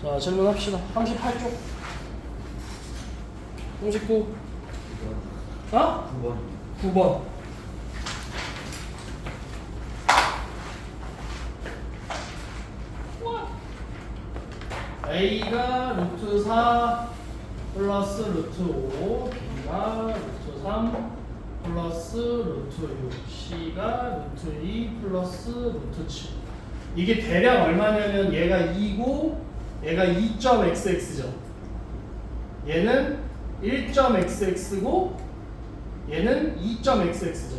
자, 질문합시다. 38쪽. 39. 어? 9번. 9번. A가 루트 4 플러스 루트 5, B가 루트 3 플러스 루트 6, C가 루트 2 플러스 루트 7. 이게 대략 얼마냐면 얘가 2고 얘가 2.xx죠. 얘는 1.xx고 얘는 2.xx죠.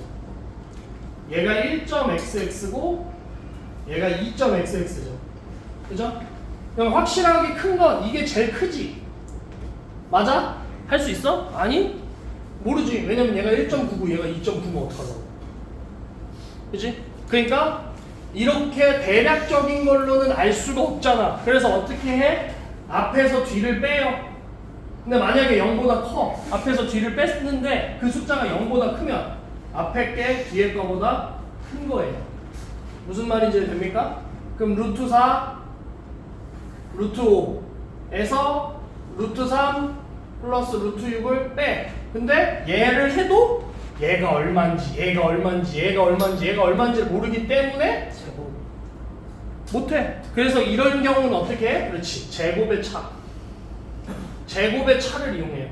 얘가 1.xx고 얘가 2.xx죠. 그죠? 그럼 확실하게 큰 건 이게 제일 크지? 맞아? 할 수 있어? 아니? 모르지. 왜냐면 얘가 1.9고 얘가 2.9면 어떡하자고. 그치? 그러니까 이렇게 대략적인 걸로는 알 수가 없잖아. 그래서 어떻게 해? 앞에서 뒤를 빼요. 근데 만약에 0보다 커. 앞에서 뒤를 뺐는데 그 숫자가 0보다 크면 앞에 게 뒤에 거보다 큰 거예요. 무슨 말인지 됩니까? 그럼 루트 4 루트 5에서 루트 3 플러스 루트 6을 빼. 근데 얘를 해도 얘가 얼만지 얘가 얼만지 얘가 얼만지 얘가 얼만지를 모르기 때문에 못해. 그래서 이런 경우는 어떻게 해? 그렇지. 제곱의 차. 제곱의 차를 이용해요.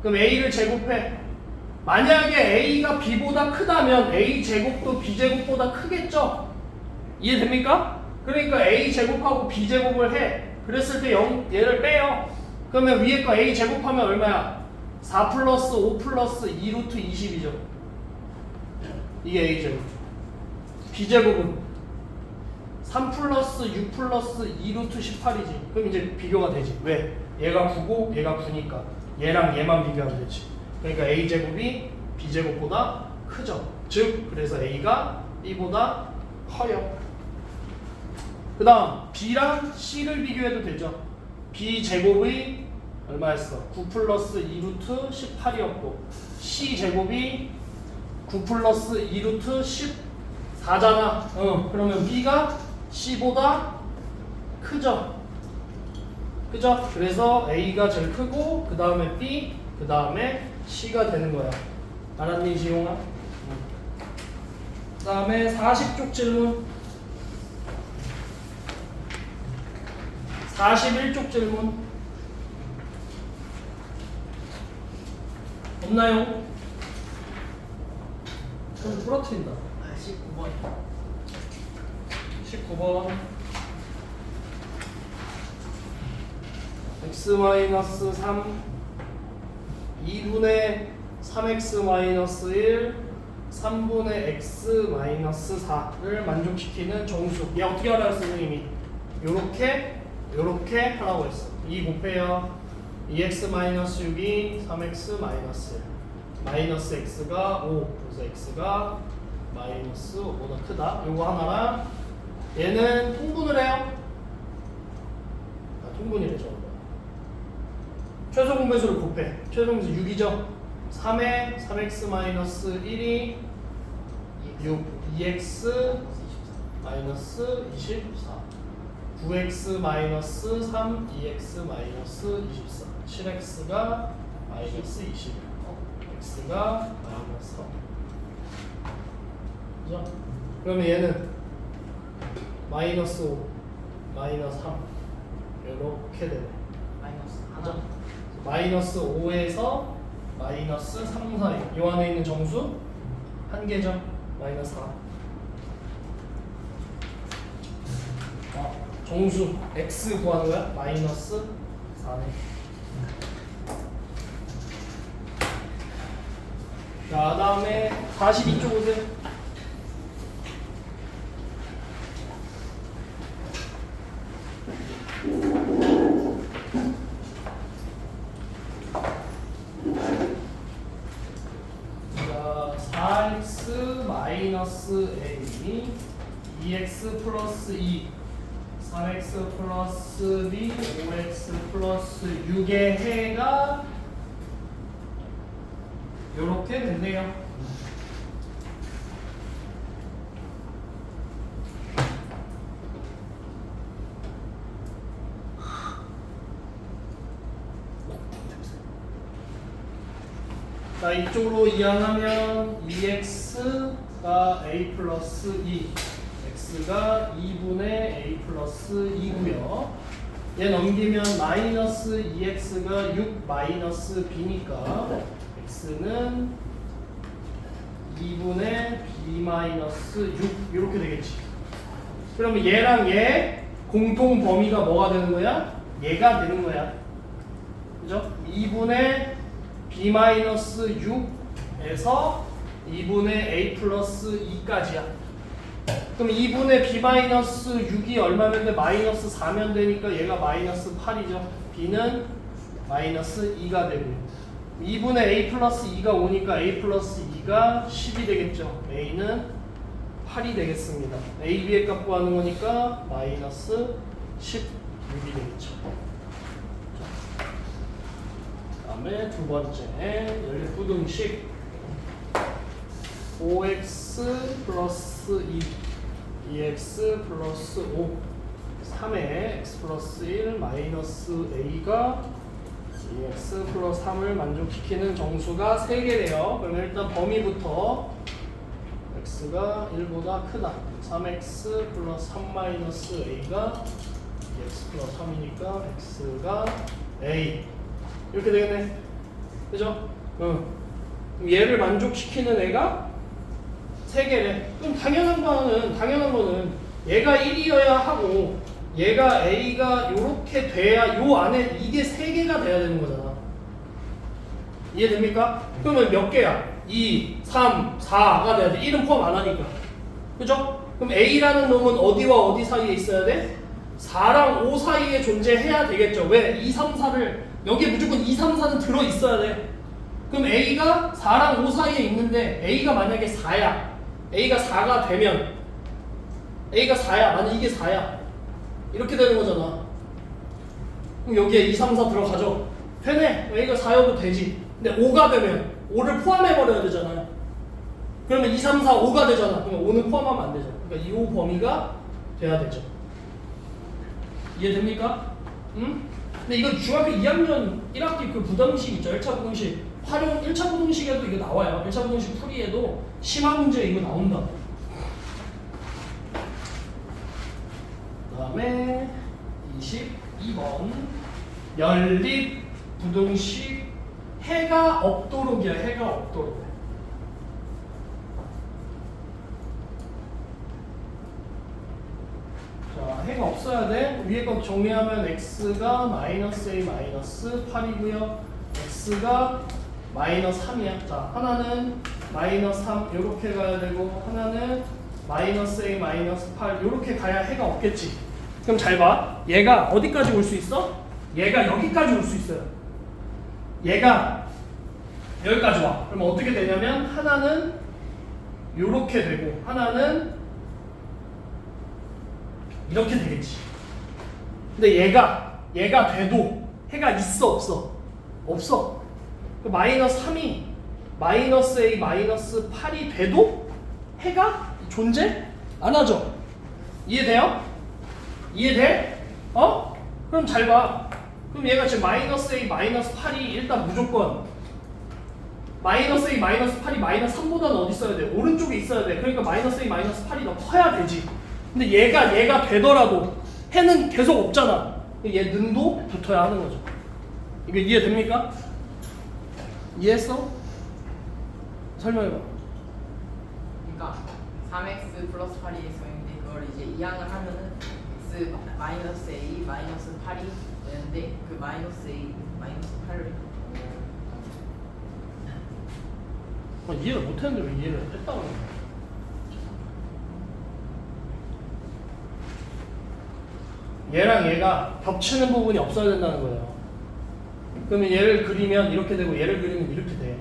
그럼 A를 제곱해. 만약에 A가 B보다 크다면 A 제곱도 B 제곱보다 크겠죠? 이해됩니까? 그러니까 A 제곱하고 B 제곱을 해. 그랬을 때 0, 얘를 빼요. 그러면 위에 거 A 제곱하면 얼마야? 4 플러스 5 플러스 2 루트 20이죠. 이게 A 제곱. B 제곱은 3 플러스 6 플러스 2 루트 18이지. 그럼 이제 비교가 되지. 왜? 얘가 9고 얘가 9니까 얘랑 얘만 비교하면 되지. 그러니까 A 제곱이 B 제곱보다 크죠. 즉 그래서 A가 B보다 커요. 그 다음 B랑 C를 비교해도 되죠. B 제곱이 얼마였어? 9 플러스 2 루트 18이었고 C 제곱이 9 플러스 2 루트 14잖아. 그러면 B가 C보다 크죠. 그죠? 그래서 A가 제일 크고 그 다음에 B, 그 다음에 C가 되는 거야. 알았니, 지용아? 그 다음에 40쪽 질문. 41쪽 질문. 없나요? 좀 부러뜨린다. 19번. 19번. x-3 2분의 3x-1 3분의 x-4를 만족시키는 정수. 얘 어떻게 하라고 했어, 선생님이? 요렇게 하라고 했어. 2 곱해요. 2x-6이 3x-1 마이너스 x가 5. 그래서 x가 마이너스 5보다 크다. 요거 하나랑 얘는 통분을 해요. 통분이래 저거. 최소 공배수를 곱해. 최소 공배수 6이죠. 3에 3x-1이 6, 2x 마이너스 24, 9x 마이너스 3, 2x 마이너스 24, 7x가 마이너스 21, x가 마이너스 3. 그죠? 그러면 얘는 마이너스 5, 마이너스 3 이렇게 되네. 마이너스 그죠? 마이너스 5에서 마이너스 3 사이. 이 안에 있는 정수 한 개죠. 마이너스 4. 정수 x 구하는 거야? 마이너스 4네. 자, 다음에 42쪽 오세요. 자, 4x 마이너스 a 2x 플러스 2 3x 플러스 b 5x 플러스 6의 해가 요렇게 된대요. 자, 이쪽으로 이항하면 2x가 a 플러스 2, x가 2분의 a 플러스 2고요. 얘 넘기면 마이너스 2x가 6 마이너스 b니까 x는 2분의 b 마이너스 6 이렇게 되겠지. 그러면 얘랑 얘 공통 범위가 뭐가 되는 거야? 얘가 되는 거야. 그죠? 2분의 b 마이너스 6에서 2분의 a 플러스 2까지야. 그럼 2분의 b 마이너스 6이 얼마면 돼? 마이너스 4면 되니까 얘가 마이너스 8이죠. b는 마이너스 2가 되고 2분의 a 플러스 2가 오니까 a 플러스 2가 10이 되겠죠. a는 8이 되겠습니다. a, b의 값 구하는 거니까 마이너스 16이 되겠죠. 그 다음에 두 번째 열부등식 5x 플러스 2 2x 플러스 5 3에 x 플러스 1 마이너스 a가 2x 플러스 3을 만족시키는 정수가 3개래요. 그러면 일단 범위부터 x가 1보다 크다. 3x 플러스 3 마이너스 a가 2x 플러스 3이니까 x가 a 이렇게 되겠네. 그죠? 그럼 얘를 만족시키는 애가 3개래. 그럼 당연한 거는 얘가 1이어야 하고 얘가 a가 요렇게 돼야 요 안에 이게 3개가 돼야 되는 거잖아. 이해됩니까? 그러면 몇 개야? 2, 3, 4가 돼야 돼. 1은 포함 안 하니까. 그죠? 그럼 a라는 놈은 어디와 어디 사이에 있어야 돼? 4랑 5 사이에 존재해야 되겠죠. 왜? 2, 3, 4를 여기에 무조건 2, 3, 4는 들어있어야 돼. 그럼 a가 4랑 5 사이에 있는데 a가 만약에 4야. a가 4가 되면 a가 4야. 만약 이게 4야. 이렇게 되는 거잖아. 그럼 여기에 2, 3, 4 들어가죠. 되네. a가 4여도 되지. 근데 5가 되면 5를 포함해버려야 되잖아요. 그러면 2, 3, 4, 5가 되잖아. 그러면 5는 포함하면 안 되죠. 그러니까 이 범위가 돼야 되죠. 이해됩니까? 응? 근데 이거 중학교 2학년 1학기 그 부등식 있죠. 1차 부등식. 활용 1차 부등식에도 이거 나와요. 1차 부등식 풀이에도 심화 문제 이거 나온다. 그 다음에 22번 연립 부등식 해가 없도록이야. 해가 없도록. 자, 해가 없어야 돼. 위에 거 정리하면 x가 마이너스 a 마이너스 8이고요. x가 마이너스 3이야. 자, 하나는 마이너스 3 이렇게 가야 되고 하나는 마이너스 a 마이너스 8 이렇게 가야 해가 없겠지. 그럼 잘 봐. 얘가 어디까지 올 수 있어? 얘가 여기까지 올 수 있어요. 얘가 여기까지 와. 그럼 어떻게 되냐면 하나는 이렇게 되고 하나는 이렇게 되겠지. 근데 얘가 돼도 해가 있어 없어? 없어. 그 마이너스 3이 마이너스 a 마이너스 8이 돼도 해가 존재 안 하죠. 이해돼요? 이해돼? 어? 그럼 잘 봐. 그럼 얘가 지금 마이너스 a 마이너스 8이 일단 무조건 마이너스 a 마이너스 8이 마이너스 3보다는 어디 있어야 돼? 오른쪽에 있어야 돼. 그러니까 마이너스 a 마이너스 8이 더 커야 되지. 근데 얘가 되더라도 해는 계속 없잖아. 얘 는도 붙어야 하는 거죠. 이거 이해됩니까? 이해했어? 설명해봐. 그러니까 3x 플러스 8이 x인데 그걸 이제 이항을 하면은 x 마이너스 a 마이너스 8이 되는데 그 마이너스 a 마이너스 8을 이해를 못했는데 왜 이해를 했다고 그래? 얘랑 얘가 겹치는 부분이 없어야 된다는 거예요. 그러면 얘를 그리면 이렇게 되고 얘를 그리면 이렇게 돼.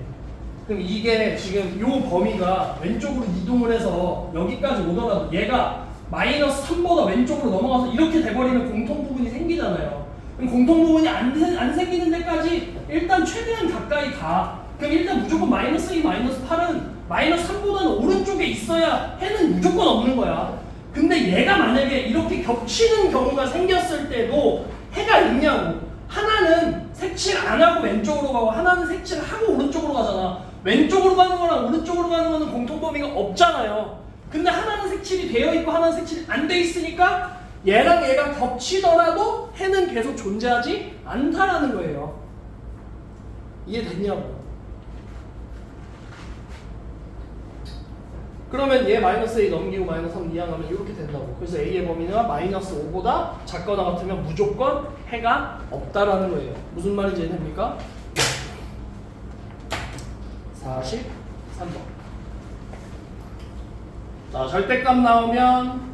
그럼 이게 지금 요 범위가 왼쪽으로 이동을 해서 여기까지 오더라도 얘가 마이너스 3보다 왼쪽으로 넘어가서 이렇게 돼버리면 공통 부분이 생기잖아요. 그럼 공통 부분이 안 생기는 데까지 일단 최대한 가까이 가. 그럼 일단 무조건 마이너스 2, 마이너스 8은 마이너스 3보다는 오른쪽에 있어야 해는 무조건 없는 거야. 근데 얘가 만약에 이렇게 겹치는 경우가 생겼을 때도 해가 있냐고. 하나는 색칠 안 하고 왼쪽으로 가고 하나는 색칠하고 오른쪽으로 가잖아. 왼쪽으로 가는 거랑 오른쪽으로 가는 거는 공통범위가 없잖아요. 근데 하나는 색칠이 되어 있고 하나는 색칠이 안 돼 있으니까 얘랑 얘가 겹치더라도 해는 계속 존재하지 않다라는 거예요. 이해됐냐고. 그러면 얘 마이너스 A 넘기고 마이너스 3 이항하면 이렇게 된다고. 그래서 A의 범위가 마이너스 5보다 작거나 같으면 무조건 해가 없다라는 거예요. 무슨 말인지 이해됩니까? 43번. 자, 절대값 나오면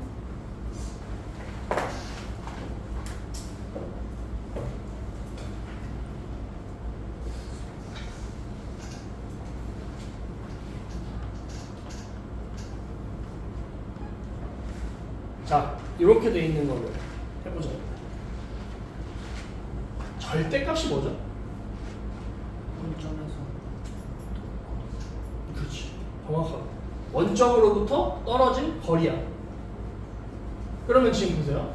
자, 이렇게 돼 있는 거를 해보자. 절대값이 뭐죠? 원점에서 그렇지, 정확하게 원점으로부터 떨어진 거리야. 그러면 지금 보세요.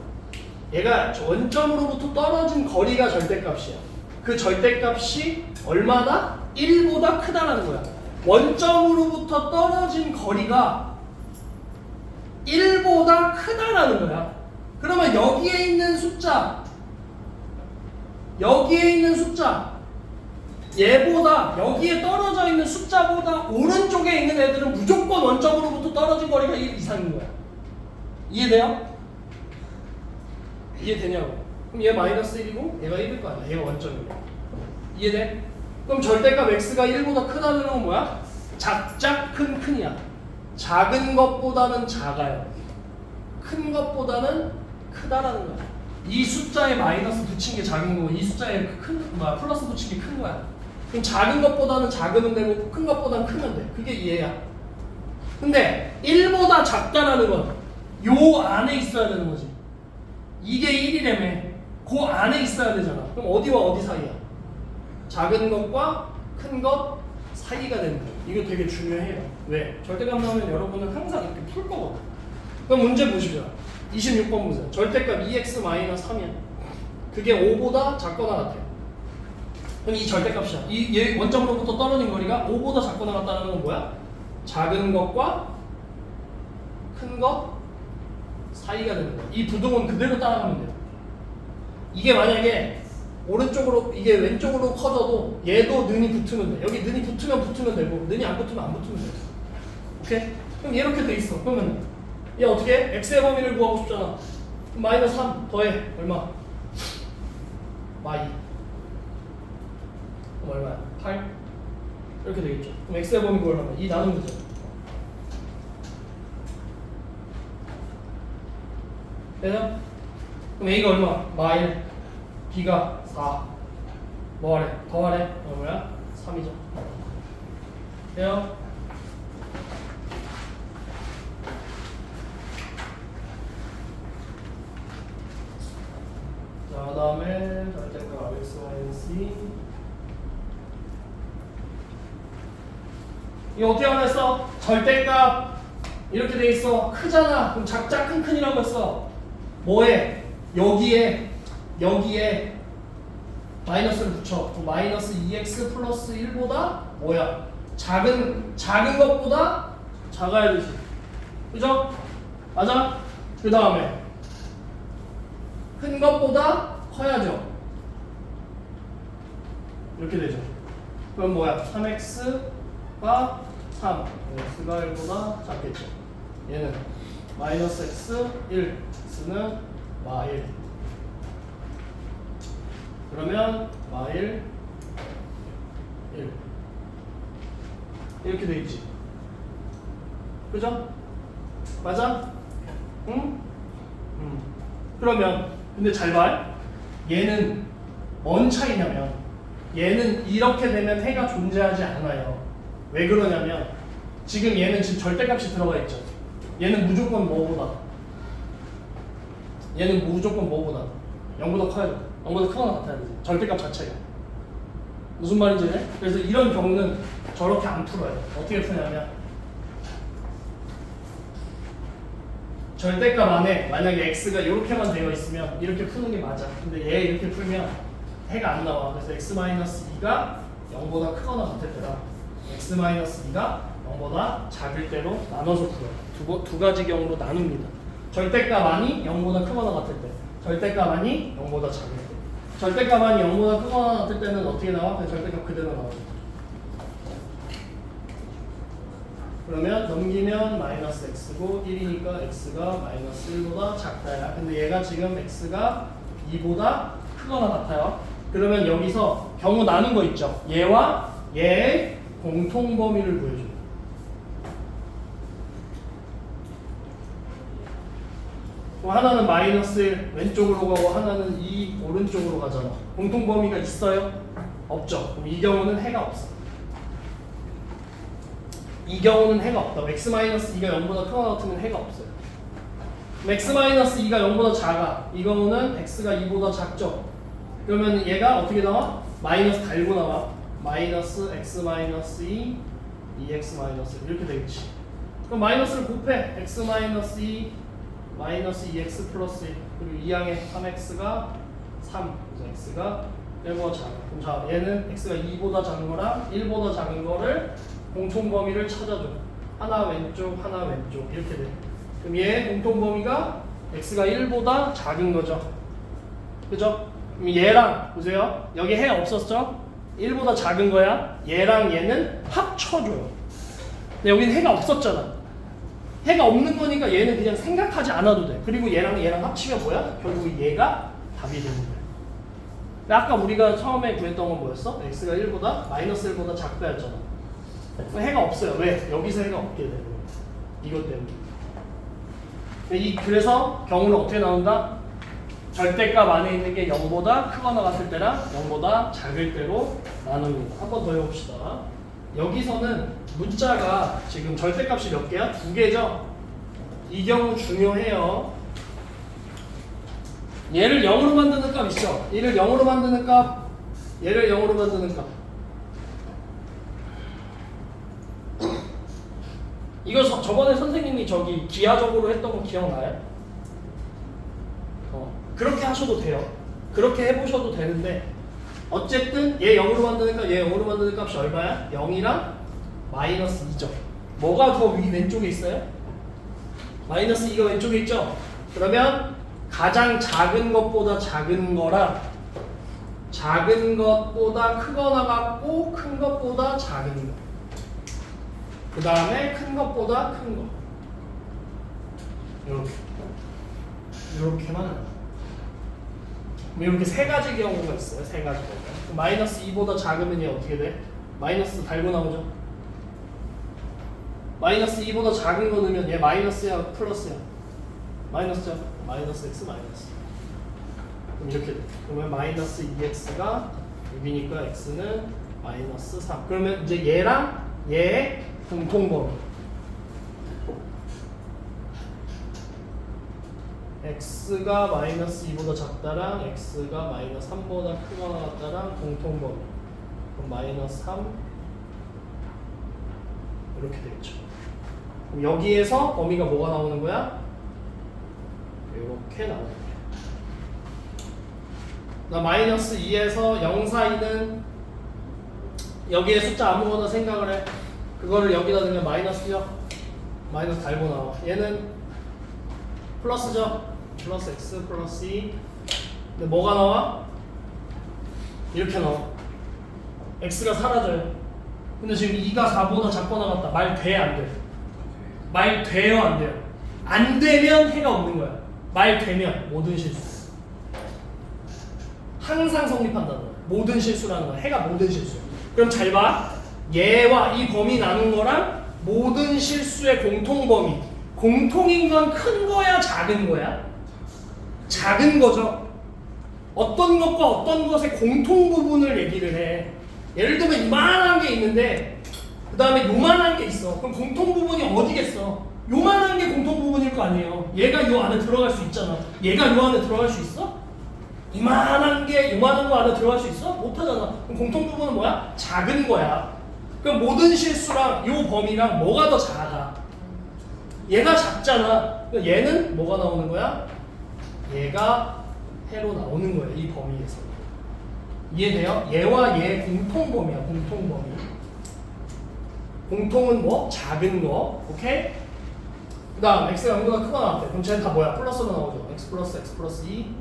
얘가 원점으로부터 떨어진 거리가 절대값이야. 그 절대값이 얼마나? 1보다 크다라는 거야. 원점으로부터 떨어진 거리가 1보다 크다라는 거야. 그러면 여기에 있는 숫자, 얘보다 여기에 떨어져 있는 숫자보다 오른쪽에 있는 애들은 무조건 원점으로부터 떨어진 거리가 1 이상인 거야. 이해돼요? 이해되냐고. 그럼 얘 마이너스 1이고 얘가 1일 거 아니야. 얘가 원점이고. 이해돼? 그럼 절대값 x가 1보다 크다는 건 뭐야? 작작 큰 큰이야. 작은 것보다는 작아요. 큰 것보다는 크다라는 거야. 이 숫자에 마이너스 붙인 게 작은 거고 이 숫자에 플러스 붙인 게 큰 거야. 그럼 작은 것보다는 작으면 되고 큰 것보다는 크면 돼. 그게 얘야. 근데 1보다 작다라는 건 요 안에 있어야 되는 거지. 이게 1이라며. 그 안에 있어야 되잖아. 그럼 어디와 어디 사이야? 작은 것과 큰 것 사이가 되는 거예요. 이거 되게 중요해요. 왜? 절대값 나오면 여러분은 항상 이렇게 풀 거거든. 그럼 문제 보시죠. 26번 보세요. 절대값 2x-3이야. 그게 5보다 작거나 같아요. 그럼 이 절대값이야. 얘 원점으로부터 떨어진 거리가 5보다 작거나 같다는 건 뭐야? 작은 것과 큰 것 사이가 되는 거야. 이 부등은 그대로 따라가면 돼요. 이게 만약에 오른쪽으로 이게 왼쪽으로 커져도 얘도 는이 붙으면 돼. 여기 는이 붙으면 되고 는이 안 붙으면 안 붙으면 돼. 오케이? 그럼 이렇게 돼 있어. 그러면 얘 어떻게 해? x의 범위를 구하고 싶잖아. 그럼 마이너스 3 더해. 얼마? 마이. 그럼 얼마야? 8? 이렇게 되겠죠. 그럼 x의 범위 구하려면 2 나누면 되죠. 되죠? 그럼 a가 얼마? 마일. b가 4. 뭐하래? 더하래? 뭐야? 3이죠. 돼요? 자, 그 다음에 절대값 x-2 이거 어떻게 하나 했어? 절대값 이렇게 돼 있어. 크잖아. 그럼 작작 큰 큰이라고 했어. 뭐해? 여기에 마이너스를 붙여. 그럼 마이너스 2x 플러스 1보다 뭐야? 작은 것보다 작아야 되지. 그죠? 맞아? 그 다음에 큰 것보다 커야죠. 이렇게 되죠. 그럼 뭐야? 3x가 3, x가 1보다 작겠죠. 얘는 마이너스 x 1, x는 마1. 그러면 마1 1 이렇게 돼 있지. 그죠? 맞아? 응? 그러면 근데 잘 봐. 얘는 뭔 차이냐면 얘는 이렇게 되면 해가 존재하지 않아요. 왜 그러냐면 지금 얘는 지금 절대값이 들어가 있죠. 얘는 무조건 뭐보다? 얘는 무조건 뭐보다? 0보다 커야죠. 0보다 크거나 같아야 되지. 절대값 자체가. 무슨 말인지 해? 그래서 이런 경우는 저렇게 안 풀어요. 어떻게 푸냐면 절대값 안에 만약에 x가 이렇게만 되어 있으면 이렇게 푸는 게 맞아. 근데 얘 이렇게 풀면 해가 안 나와. 그래서 x-2가 0보다 크거나 같을 때다. x-2가 0보다 작을 때로 나눠서 풀어요. 두 가지 경우로 나눕니다. 절대값만이 0보다 크거나 같을 때, 절대값만이 0보다 작을 때. 절대값만이 0보다 크거나 같을 때는 어떻게 나와? 그냥 절대값 그대로 나오죠. 그러면 넘기면 마이너스 x고 1이니까 x가 마이너스 1보다 작다야. 근데 얘가 지금 x가 2보다 크거나 같아요. 그러면 여기서 경우 나눈 거 있죠. 얘와 얘의 공통 범위를 보여줘요. 하나는 마이너스 1 왼쪽으로 가고 하나는 2 오른쪽으로 가잖아. 공통 범위가 있어요? 없죠. 그럼 이 경우는 해가 없어. 이 경우는 해가 없다. x-2가 0보다 크거나 같으면 해가 없어요. x-2가 0보다 작아. 이 경우는 x가 2보다 작죠. 그러면 얘가 어떻게 나와? 마이너스 달고 나와. 마이너스 x-2 2x-1 이렇게 되겠지. 그럼 마이너스를 곱해. x-2 마이너스 2x 플러스 1 그리고 2항에 3x가 3 그래서 x가 1보다 작아. 그럼 자 얘는 x가 2보다 작은 거랑 1보다 작은 거를 공통 범위를 찾아줘. 하나 왼쪽 하나 왼쪽 이렇게 돼. 그럼 얘 공통 범위가 x가 1보다 작은 거죠. 그죠? 그럼 얘랑 보세요. 여기 해 없었죠? 1보다 작은 거야. 얘랑 얘는 합쳐줘요. 근데 여기는 해가 없었잖아. 해가 없는 거니까 얘는 그냥 생각하지 않아도 돼. 그리고 얘랑 합치면 뭐야? 결국 얘가 답이 되는 거야. 근데 아까 우리가 처음에 구했던 건 뭐였어? x가 1보다 마이너스 1보다 작다였잖아. 해가 없어요. 왜? 여기서 해가 없게 되는 거야. 이것 때문에. 그래서 경우는 어떻게 나온다? 절대값 안에 있는 게 0보다 크거나 같을 때랑 0보다 작을 때로 나눕니다. 한 번 더 해봅시다. 여기서는 문자가 지금 절대값이 몇 개야? 2개죠? 이 경우 중요해요. 얘를 0으로 만드는 값 있죠? 얘를 0으로 만드는 값, 얘를 0으로 만드는 값. 이거 저번에 선생님이 저기 기하적으로 했던 거 기억나요? 그렇게 하셔도 돼요. 그렇게 해보셔도 되는데 어쨌든 얘 0으로 만드는 값, 얘 0으로 만드는 값이 얼마야? 0이랑 마이너스 2죠. 뭐가 더 왼쪽에 있어요? 마이너스 2가 왼쪽에 있죠? 그러면 가장 작은 것보다 작은 거랑 작은 것보다 크거나 같고 큰 것보다 작은 거. 그 다음에 큰 것보다 큰 거. 이렇게만 해요. 이렇게 세 가지 경우가 있어요. 세 가지 경우. 마이너스 2보다 작으면 얘 어떻게 돼? 마이너스 달고 나오죠. 마이너스 2보다 작은 거 넣으면 얘 마이너스야 플러스야? 마이너스죠. 마이너스 x 마이너스. 그럼 이렇게 돼. 그러면 마이너스 2x가 6이니까 x는 마이너스 3. 그러면 이제 얘랑 얘의 공통범위. x가 마이너스 2보다 작다랑 x가 마이너스 3보다 크거나 같다랑 공통범위. 그럼 마이너스 3 이렇게 되겠죠. 그럼 여기에서 범위가 뭐가 나오는 거야? 이렇게 나오는 거야. 나 마이너스 2에서 0 사이는 여기에 숫자 아무거나 생각을 해. 그거를 여기다 넣으면 마이너스요. 마이너스 달고 나와. 얘는 플러스죠. 플러스 x 플러스 2. 근데 뭐가 나와? 이렇게 나와. x가 사라져요. 근데 지금 2가 4보다 작거나 같다. 말 돼? 안 돼? 말 돼요? 안 돼요? 안 되면 해가 없는 거야. 말 되면 모든 실수. 항상 성립한다는 거야. 모든 실수라는 거야. 해가 모든 실수. 그럼 잘 봐. 얘와 이 범위 나눈 거랑 모든 실수의 공통범위. 공통인 건 큰 거야, 작은 거야? 작은 거죠. 어떤 것과 어떤 것의 공통 부분을 얘기를 해. 예를 들면 이만한 게 있는데 그 다음에 요만한 게 있어. 그럼 공통 부분이 어디겠어? 요만한 게 공통 부분일 거 아니에요. 얘가 요 안에 들어갈 수 있잖아. 얘가 요 안에 들어갈 수 있어? 이만한 게 요만한 거 안에 들어갈 수 있어? 못하잖아. 그럼 공통 부분은 뭐야? 작은 거야. 그럼 모든 실수랑 요 범위랑 뭐가 더 작아? 얘가 작잖아. 그럼 얘는 뭐가 나오는 거야? 얘가 해로 나오는 거예요. 이 범위에서. 이해돼요? 얘와 얘의 공통범위야. 공통범위. 공통은 뭐? 작은 거. 오케이? 그 다음 x가 0보다 크거나 나왔대. 그럼 쟤는 다 뭐야? 플러스로 나오죠. x 플러스 2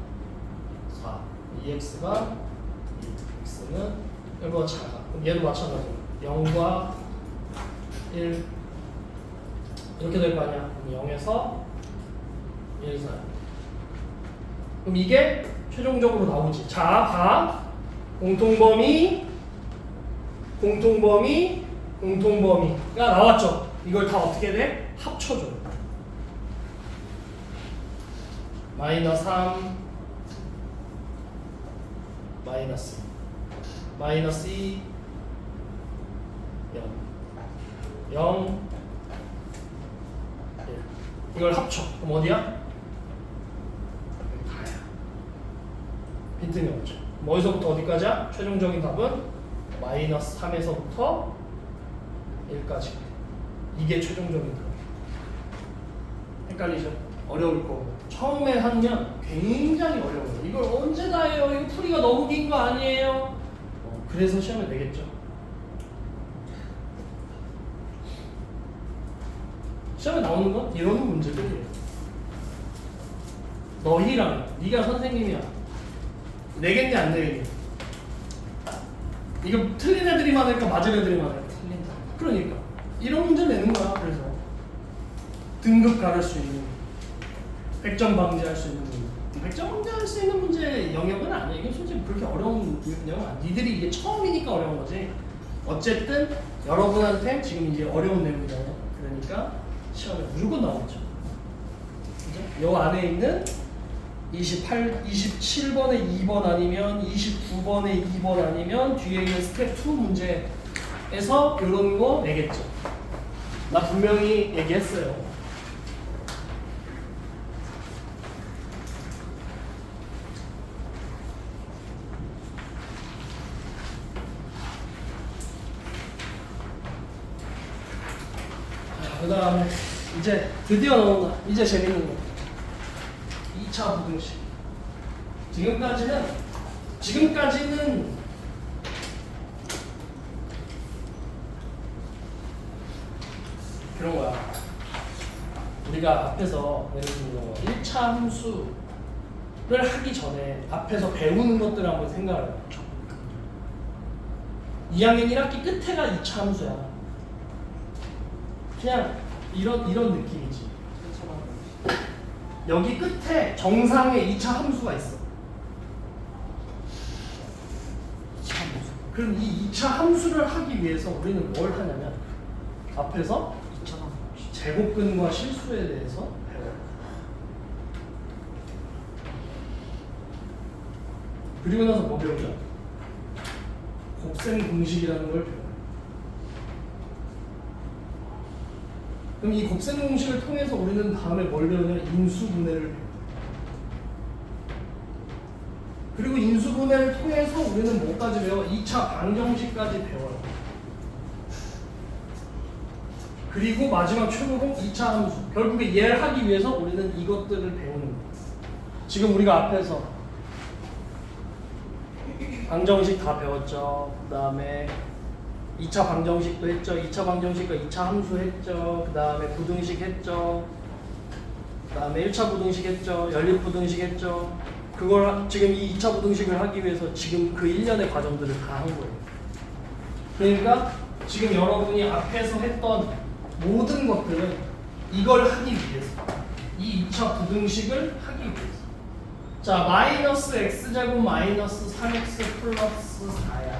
4. 2x가 2. x는 1보다 작아. 그럼 얘도 마찬가지로 0과 1 이렇게 될 거 아니야. 그럼 0에서 1 사이. 그럼 이게 최종적으로 나오지. 자, 봐. 공통범위가 나왔죠. 이걸 다 어떻게 돼? 합쳐줘. 마이너스 3 마이너스 2 0 1 이걸 합쳐. 그럼 어디야? 다야. 빈틈이 없죠. 그럼 어디서부터 어디까지야? 최종적인 답은 마이너스 3에서부터 1까지. 이게 최종적인 답. 헷갈리죠? 어려울 거고. 처음에 하면 굉장히 어려워요. 이걸 언제 다 해요? 이거 풀이가 너무 긴 거 아니에요? 그래서 시험에 내겠죠. 시험에 나오는 건 이런 문제들이에요. 너희랑 네가 선생님이야. 내겠니 안 내겠니? 이거 틀린 애들이 많을까 맞은 애들이 많을까? 틀린다. 그러니까 이런 문제 내는 거야. 그래서 등급 가를 수 있는 100점 방지할 수 있는 문제. 100점 방지할 수 있는 문제 영역은 아니야. 이게 솔직히 그렇게 어려운 영역은 아니야. 니들이 이게 처음이니까 어려운 거지. 어쨌든 여러분한테 지금 이제 어려운 내용이잖아요. 그러니까 시험에 무조건 나오겠죠. 그죠? 요 안에 있는 27번에 2번 아니면 29번에 2번 아니면 뒤에 있는 스텝 2 문제에서 이런 거 내겠죠. 나 분명히 얘기했어요. 그 다음에 이제 드디어 나온다. 이제 재밌는 거. 2차 부등식. 지금까지는 그런 거야. 우리가 앞에서 예를 들면 1차 함수를 하기 전에 앞에서 배우는 것들을 한번 생각을 해요. 2학년 1학기 끝에가 2차 함수야. 그냥 이런 느낌이지. 여기 끝에 정상에 2차 함수가 있어. 그럼 이 2차 함수를 하기 위해서 우리는 뭘 하냐면 앞에서 제곱근과 실수에 대해서 배워요. 그리고 나서 뭐 배우죠? 곱셈 공식이라는 걸 배워요. 그럼 이 곱셈 공식을 통해서 우리는 다음에 뭘 배우냐면 인수분해를 배워요. 그리고 인수분해를 통해서 우리는 뭐까지 배워? 2차 방정식까지 배워요. 그리고 마지막 최고봉 2차 함수. 결국에 얘를 하기 위해서 우리는 이것들을 배우는 거예요. 지금 우리가 앞에서 방정식 다 배웠죠. 그 다음에 2차 방정식도 했죠. 2차 방정식과 2차 함수 했죠. 그 다음에 부등식 했죠. 그 다음에 1차 부등식 했죠. 연립 부등식 했죠. 그걸 지금 이 2차 부등식을 하기 위해서 지금 그 1년의 과정들을 다 한 거예요. 그러니까 지금 여러분이 앞에서 했던 모든 것들은 이걸 하기 위해서, 이 2차 부등식을 하기 위해서. 자, 마이너스 x제곱 마이너스 3x 플러스 4야.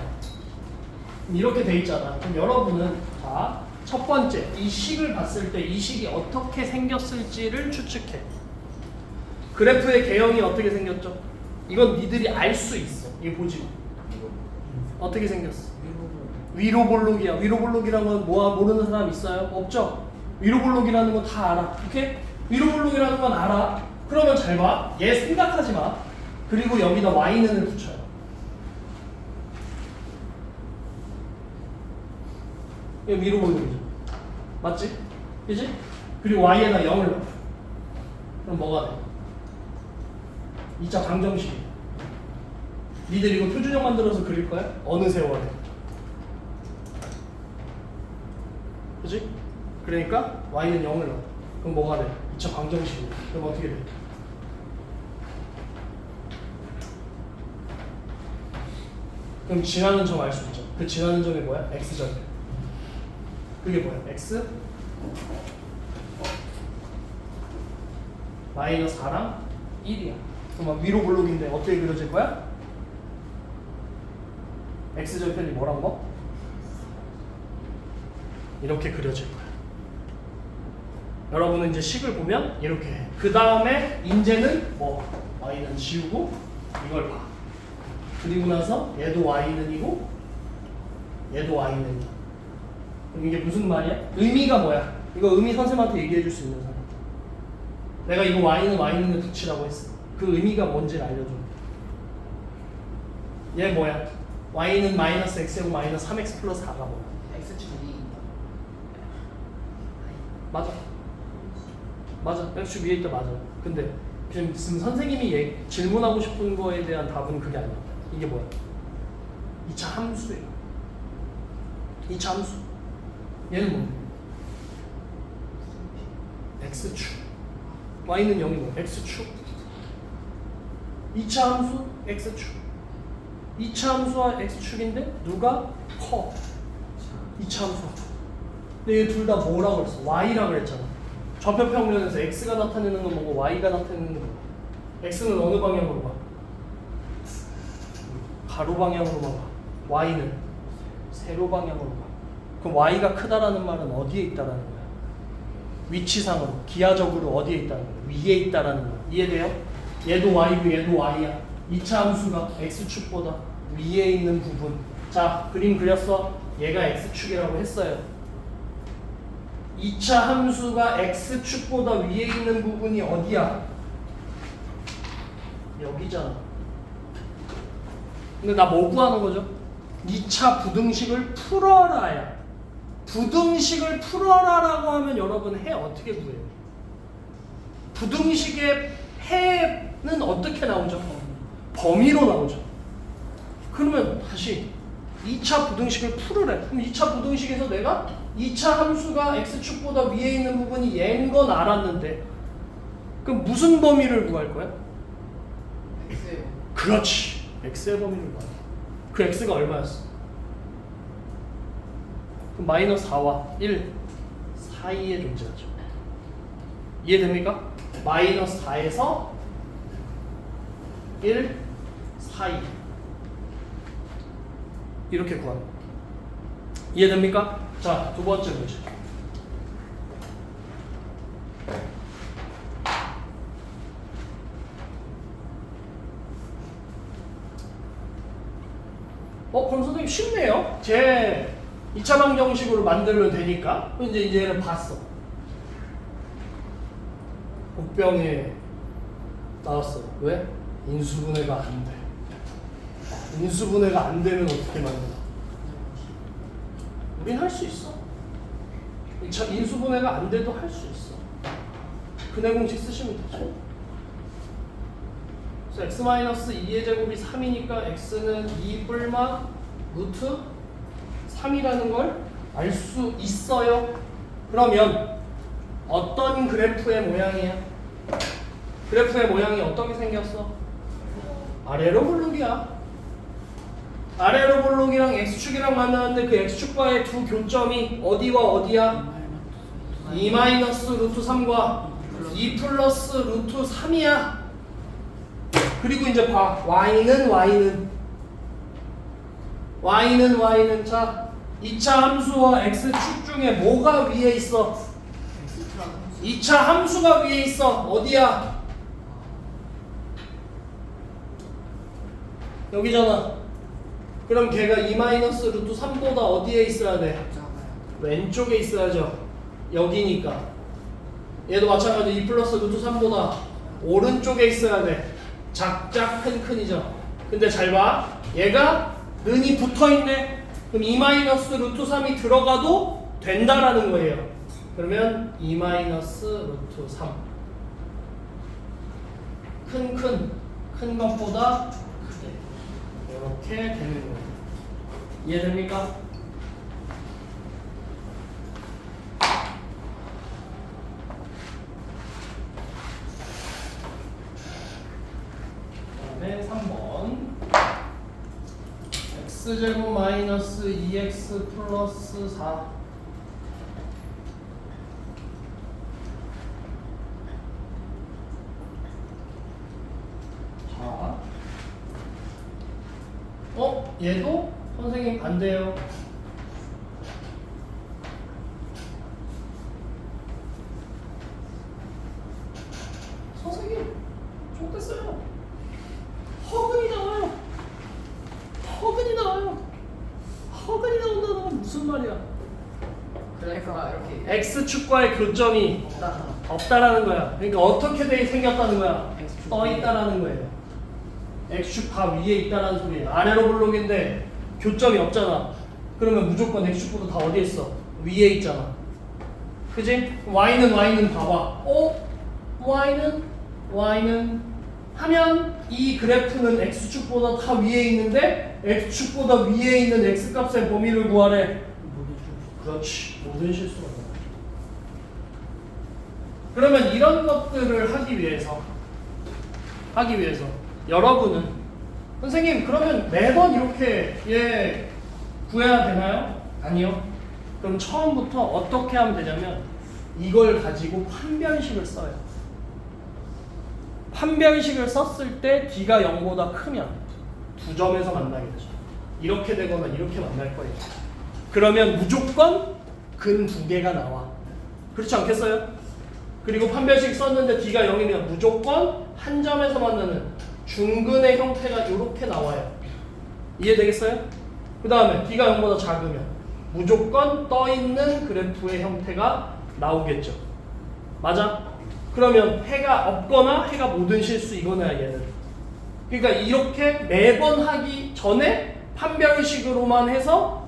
이렇게 돼 있잖아. 그럼 여러분은 자, 첫 번째 이 식을 봤을 때 이 식이 어떻게 생겼을지를 추측해. 그래프의 개형이 어떻게 생겼죠? 이건 니들이 알 수 있어. 이거 보지 마. 어떻게 생겼어? 위로 볼록이야. 위로 볼록이라는 건 뭐 모르는 사람 있어요? 없죠? 위로 볼록이라는 건 다 알아. 오케이? 위로 볼록이라는 건 알아. 그러면 잘 봐. 얘 생각하지 마. 그리고 여기다 y는을 붙여요. 이거 위로 볼록이죠. 맞지? 그지? 그리고 y에다 0을 넣어. 그럼 뭐가 돼? 2차 방정식. 니들 이거 표준형 만들어서 그릴 거야? 어느 세월에? 그지? 그러니까 y는 0을 넣어. 그럼 뭐가 돼? 2차 방정식이야. 그럼 어떻게 돼? 그럼 지나는 점 알 수 있죠. 그 지나는 점이 뭐야? x절편. 그게 뭐야? x 마이너스 4랑 1이야. 그럼 위로 블록인데 어떻게 그려질 거야? x절편이 뭐란 거? 이렇게 그려질 거야. 여러분은 이제 식을 보면 이렇게 해. 그 다음에 인제는 뭐 y는 지우고 이걸 봐. 그리고 나서 얘도 y는 이고 얘도 y는 이. 그럼 이게 무슨 말이야? 의미가 뭐야? 이거 의미 선생님한테 얘기해 줄 수 있는 사람. 내가 이거 y는 붙이라고 했어. 그 의미가 뭔지를 알려줘. 얘 뭐야? y는 마이너스 x고 마이너스 3x 플러스 4가 뭐야? x축이 맞아. 맞아. x축 위에 있다 맞아. 근데 지금 선생님이 질문하고 싶은 거에 대한 답은 그게 아니야. 이게 뭐야? 2차 함수예요. 2차 함수. 얘는 뭐야? x축. y는 0이 뭐야? x축. 2차 함수 x축. 2차 함수와 x축인데 누가 커? 2차 함수가. 근데 얘 둘 다 뭐라고 그랬어? y라고 그랬잖아. 좌표 평면에서 x가 나타내는 건 뭐고 y가 나타내는 건 뭐고. x는 어느 방향으로 가? 가로 방향으로만 가. y는 세로 방향으로 가. 그럼 y가 크다라는 말은 어디에 있다라는 거야? 위치상으로, 기하적으로 어디에 있다는 거야? 위에 있다라는 거야. 이해돼요? 얘도 y고 얘도 y야. 2차 함수가 x축보다 위에 있는 부분. 자, 그림 그렸어. 얘가 x축이라고 했어요. 2차 함수가 x축보다 위에 있는 부분이 어디야? 여기잖아. 근데 나 뭐 구하는 거죠? 2차 부등식을 풀어라야. 부등식을 풀어라라고 하면 여러분 해 어떻게 구해요? 부등식의 해는 어떻게 나오죠? 범위로 나오죠. 그러면 다시 2차 부등식을 풀으래. 그럼 2차 부등식에서 내가 2차 함수가 x축보다 위에 있는 부분이 얘인 건 알았는데 그럼 무슨 범위를 구할 거야? x예요. 그렇지. x의 범위를 구할 거야. 그 x가 얼마였어? 그럼 마이너스 4와 1 사이에 존재하죠. 이해됩니까? 마이너스 4에서 1 사이 이렇게 구하는 거야. 이해됩니까? 자, 두 번째 문제. 그럼 선생님 쉽네요. 제 2차 방정식으로 만들면 되니까. 이제 얘를 봤어. 복병에 나왔어. 왜? 인수분해가 안 돼. 인수분해가 안 되면 어떻게 만드나? 우린 할 수 있어. 인수분해가 안 돼도 할 수 있어. 근해 공식 쓰시면 되죠. 그래서 x-2의 제곱이 3이니까 x는 2 뿔마 루트 3이라는 걸 알 수 있어요. 그러면 어떤 그래프의 모양이야? 그래프의 모양이 어떻게 생겼어? 아래로 블록이야. 아래로 블록이랑 x축이랑 만나는데 그 x축과의 두 교점이 어디와 어디야? 2 마이너스 루트 3과 2 플러스 루트 3이야. 그리고 이제 봐. y는 자 2차 함수와 x축 중에 뭐가 위에 있어? 2차 함수가 위에 있어. 어디야? 여기잖아. 그럼 걔가 2 마이너스 루트 3보다 어디에 있어야 돼? 왼쪽에 있어야죠. 여기니까. 얘도 마찬가지로 2 플러스 루트 3보다 오른쪽에 있어야 돼. 작작 큰이죠. 근데 잘 봐. 얘가 는이 붙어있네. 그럼 2 마이너스 루트 3이 들어가도 된다라는 거예요. 그러면 2 마이너스 루트 3 큰 것보다 크게 이렇게 되는 거예요. 이해됩니까? x제곱 마이너스 2x 플러스 4 자, 얘도 선생님 반대요. 선생님 좋겠어요. 허근이 나와요. 허근이 나와요. 허근이 나온다는 건 무슨 말이야? 그래프가 이렇게 x축과의 교점이 없다. 없다라는 거야. 그러니까 어떻게 생겼다는 거야? X축. 떠 있다라는 거예요. x축 다 위에 있다라는 소리예요. 아래로 블록인데 교점이 없잖아. 그러면 무조건 x축보다 다 어디에 있어? 위에 있잖아. 그지? y는 봐봐. y는 하면 이 그래프는 x축보다 다 위에 있는데 x축보다 위에 있는 x값의 범위를 구하래. 그렇지. 모든 실수가 나와. 그러면 이런 것들을 하기 위해서 여러분은 선생님 그러면 매번 이렇게 얘 구해야 되나요? 아니요. 그럼 처음부터 어떻게 하면 되냐면 이걸 가지고 판별식을 써요. 판별식을 썼을 때 D가 0보다 크면 두 점에서 만나게 되죠. 이렇게 되거나 이렇게 만날 거예요. 그러면 무조건 근 두 개가 나와. 그렇지 않겠어요? 그리고 판별식 썼는데 D가 0이면 무조건 한 점에서 만나는 중근의 형태가 이렇게 나와요. 이해되겠어요? 그 다음에 D가 0보다 작으면 무조건 떠있는 그래프의 형태가 나오겠죠. 맞아? 그러면 해가 없거나 해가 모든 실수 이거나 얘는. 그러니까 이렇게 매번 하기 전에 판별식으로만 해서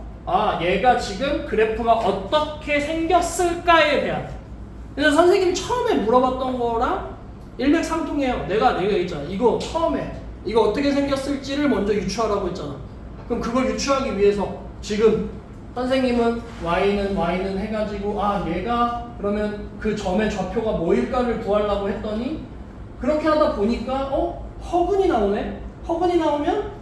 얘가 지금 그래프가 어떻게 생겼을까에 대한. 그래서 선생님 처음에 물어봤던 거랑 일맥상통해요. 내가 있잖아. 이거 처음에 이거 어떻게 생겼을지를 먼저 유추하라고 했잖아. 그럼 그걸 유추하기 위해서 지금 선생님은 y는 해가지고 얘가 그러면 그 점의 좌표가 뭐일까를 구하려고 했더니 그렇게 하다 보니까 허근이 나오네. 허근이 나오면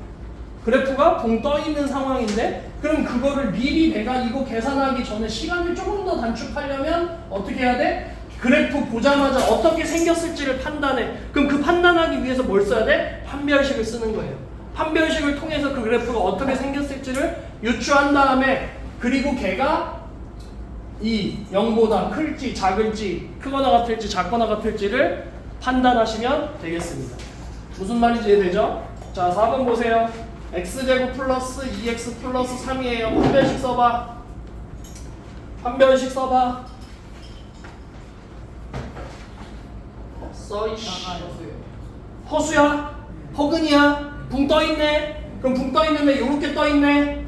그래프가 붕 떠 있는 상황인데 그럼 그거를 미리 내가 이거 계산하기 전에 시간을 조금 더 단축하려면 어떻게 해야 돼? 그래프 보자마자 어떻게 생겼을지를 판단해. 그럼 그 판단하기 위해서 뭘 써야 돼? 판별식을 쓰는 거예요. 판별식을 통해서 그 그래프가 어떻게 생겼을지를 유추한 다음에 그리고 걔가 이 0보다 클지 작을지 크거나 같을지 작거나 같을지를 판단하시면 되겠습니다. 무슨 말인지 이해되죠? 자 4번 보세요. x제곱 플러스 2x 플러스 3이에요. 판별식 써봐. 판별식 써봐. 허수야? 허근이야? 붕 떠있네? 그럼 붕 떠있는데 이렇게 떠있네?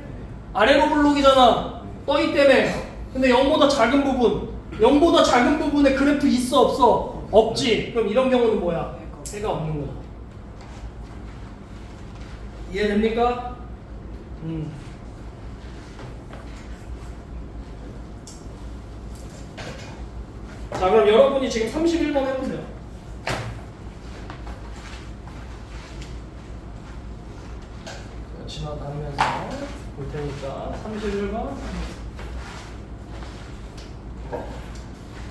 아래로 블록이잖아. 떠있다며. 근데 0보다 작은 부분 0보다 작은 부분에 그래프 있어 없어? 없지. 그럼 이런 경우는 뭐야? 해가 없는 거야. 이해됩니까? 자 그럼 여러분이 지금 31번 해보세요. 지나다니면서 볼 테니까 31번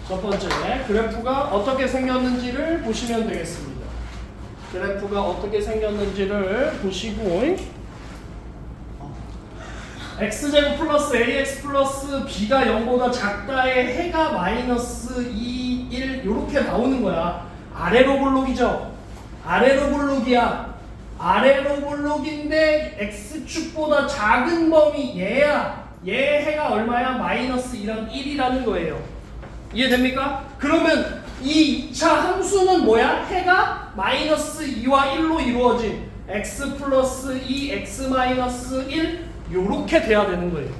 첫 번째 그래프가 어떻게 생겼는지를 보시면 되겠습니다. 그래프가 어떻게 생겼는지를 보시고 x제곱 플러스 ax 플러스 b가 0보다 작다의 해가 마이너스 2, 1 이렇게 나오는 거야. 아래로 블록이죠. 아래로 블록이야. 아래로 블록인데 x축보다 작은 범위 얘야. 얘 해가 얼마야? 마이너스 1이라는 거예요. 이해됩니까? 그러면 이 2차 함수는 뭐야? 해가 마이너스 2와 1로 이루어진 x 플러스 2, x 마이너스 1 요렇게 돼야 되는 거예요.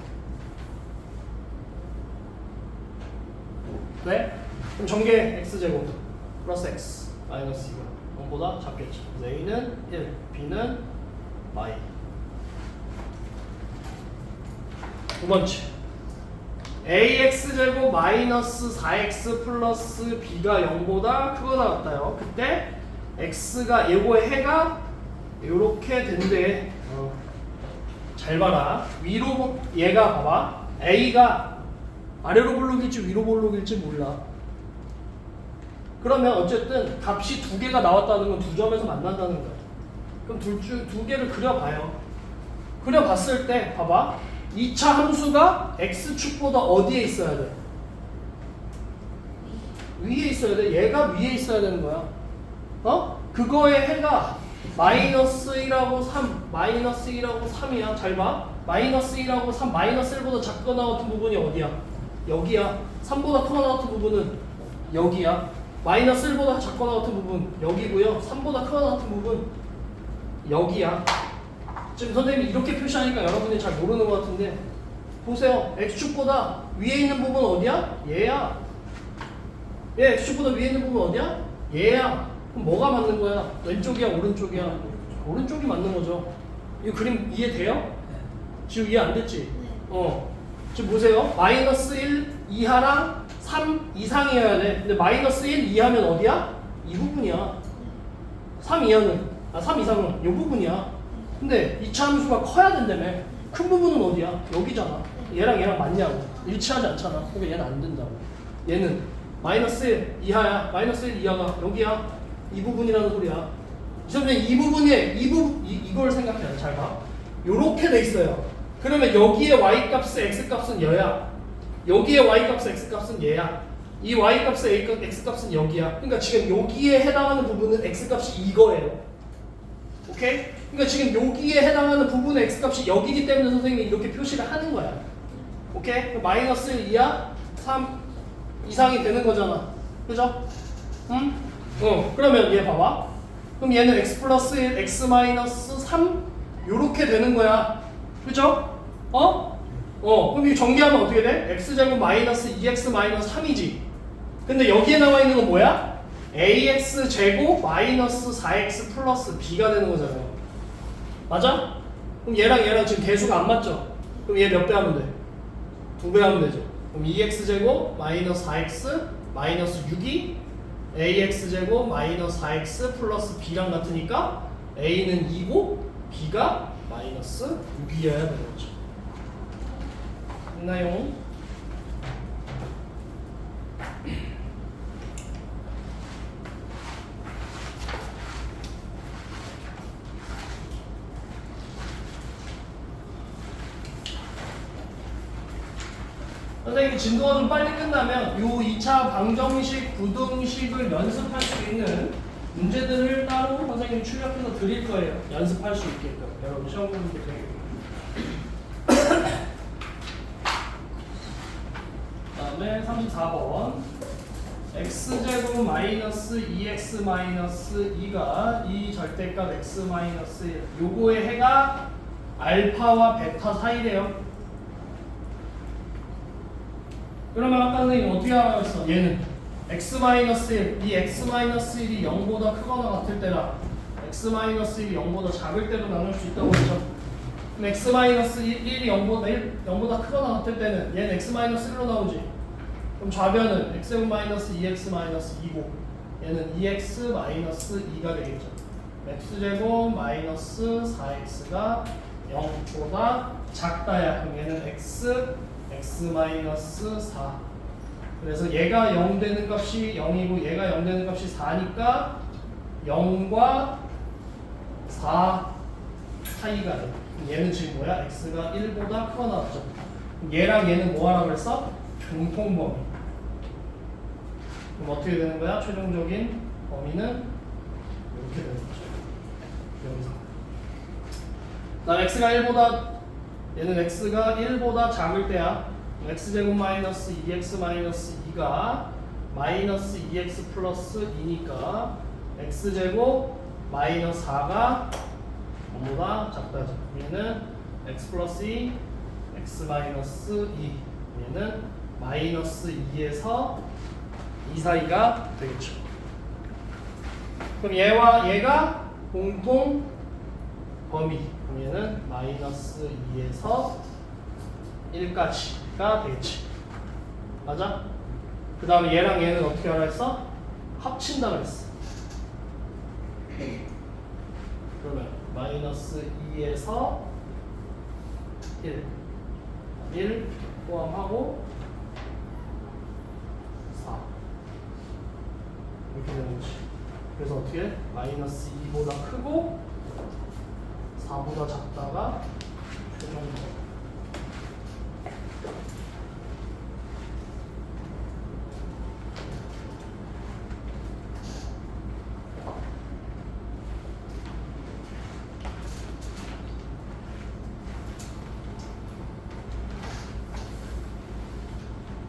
네? 그럼 전개 x제곱 플러스 x 마이너스 2가 0보다 작겠죠. a는 1, b는 y. 두 번째 ax제곱 마이너스 4x 플러스 b가 0보다 크거나 같아요. 그때 x가 요거의 해가 요렇게 된대. 잘 봐라. 위로 얘가 봐봐. A가 아래로 볼록일지 위로 볼록일지 몰라. 그러면 어쨌든 값이 두 개가 나왔다는 건 두 점에서 만난다는 거야. 그럼 두 개를 그려봐요. 그려봤을 때 봐봐. 2차 함수가 x축보다 어디에 있어야 돼? 위에 있어야 돼. 얘가 위에 있어야 되는 거야. 그거의 해가 마이너스 1하고 3, 마이너스 1하고 3이야. 잘 봐. 마이너스 1하고 3, 마이너스 1보다 작거나 같은 부분이 어디야? 여기야. 3보다 크거나 같은 부분은 여기야. 마이너스 1보다 작거나 같은 부분 여기고요. 3보다 크거나 같은 부분 여기야. 지금 선생님이 이렇게 표시하니까 여러분이 잘 모르는 것 같은데 보세요. x축보다 위에 있는 부분 어디야? 얘야. 얘 x축보다 위에 있는 부분 어디야? 얘야. 그럼 뭐가 맞는 거야? 왼쪽이야? 오른쪽이야? 오른쪽이 맞는 거죠. 이 그림 이해돼요? 지금 이해 안 됐지? 지금 보세요. 마이너스 1 이하랑 3 이상이어야 돼. 근데 마이너스 1 이하면 어디야? 이 부분이야. 3 이하는 3 이상은 이 부분이야. 근데 2차 함수가 커야 된다며. 큰 부분은 어디야? 여기잖아. 얘랑 맞냐고. 일치하지 않잖아. 그러니까 얘는 안 된다고. 얘는 마이너스 1 이하야. 마이너스 1 이하가 여기야. 이 부분이라는 소리야. 선생님 이 부분에 이걸 생각해야 돼. 잘 봐. 요렇게 돼 있어요. 그러면 여기에 y 값의 x 값은 여야. 여기에 y 값의 x 값은 얘야. 이 y 값의 x 값은 여기야. 그러니까 지금 여기에 해당하는 부분은 x 값이 이거예요. 오케이? 그러니까 지금 여기에 해당하는 부분의 x 값이 여기기 때문에 선생님이 이렇게 표시를 하는 거야. 오케이? 마이너스 1 이하 3 이상이 되는 거잖아. 그죠? 응? 그러면 얘 봐봐. 그럼 얘는 x 플러스 1, x 마이너스 3 요렇게 되는 거야. 그죠? 그럼 이 정리하면 어떻게 돼? x제곱 마이너스 2x 마이너스 3이지. 근데 여기에 나와 있는 건 뭐야? ax 제곱 마이너스 4x 플러스 b가 되는 거잖아요. 맞아? 그럼 얘랑 지금 개수가 안 맞죠? 그럼 얘 몇 배 하면 돼? 2배 하면 되죠. 그럼 2x 제곱 마이너스 4x 마이너스 6이 ax 제곱 마이너스 4x 플러스 b랑 같으니까 a는 2고 b가 마이너스 6이어야 되는 거죠. 됐나요? 선생님이 진도가 좀 빨리 끝나면 요 2차 방정식, 부등식을 연습할 수 있는 문제들을 따로 선생님이 출력해서 드릴 거예요. 연습할 수 있게끔. 여러분 시험 보는 게 되겠고요. 다음에 34번 x제곱 마이너스 2x 마이너스 2가 이 절대값 x 마이너스 1 요거의 해가 알파와 베타 사이래요. 그러면 아까 선생님 어떻게 알았어? 얘는 x-1, 이 x-1이 0보다 크거나 같을 때랑 x-1이 0보다 작을 때로 나눌 수 있다고 했죠. 그럼 x-1이 0보다 크거나 같을 때는 얘는 x-1로 나오지. 그럼 좌변은 x-2x-2고 얘는 2x-2가 되겠죠. x제곱 마이너스 4x가 0보다 작다야. 그럼 얘는 x-4. 그래서 얘가 0 되는 값이 0이고 얘가 0 되는 값이 4니까 0과 4 사이가 돼. 얘는 지금 뭐야? x가 1보다 크거나 같죠. 얘랑 얘는 뭐 하라고 그랬어? 공통범위. 그럼 어떻게 되는 거야? 최종적인 범위는 이렇게 되는 거죠. 여기서. 나 x가 1보다 얘는 x가 1보다 작을 때야. x제곱 마이너스 2x 마이너스 2가 마이너스 2x 플러스 2니까 x제곱 마이너스 4가 뭐보다 작다죠. 얘는 x 플러스 2, x 마이너스 2. 얘는 마이너스 2에서 2 사이가 되겠죠. 그럼 얘와 얘가 공통 범위. 그럼 얘는 마이너스 2에서 1까지가 되겠지. 맞아? 그 다음에 얘랑 얘는 어떻게 하라 했어? 합친다 그랬어. 그러면 마이너스 2에서 1 포함하고 4 이렇게 되는 거지. 그래서 어떻게? 마이너스 2보다 크고 4보다 작다가 최종적.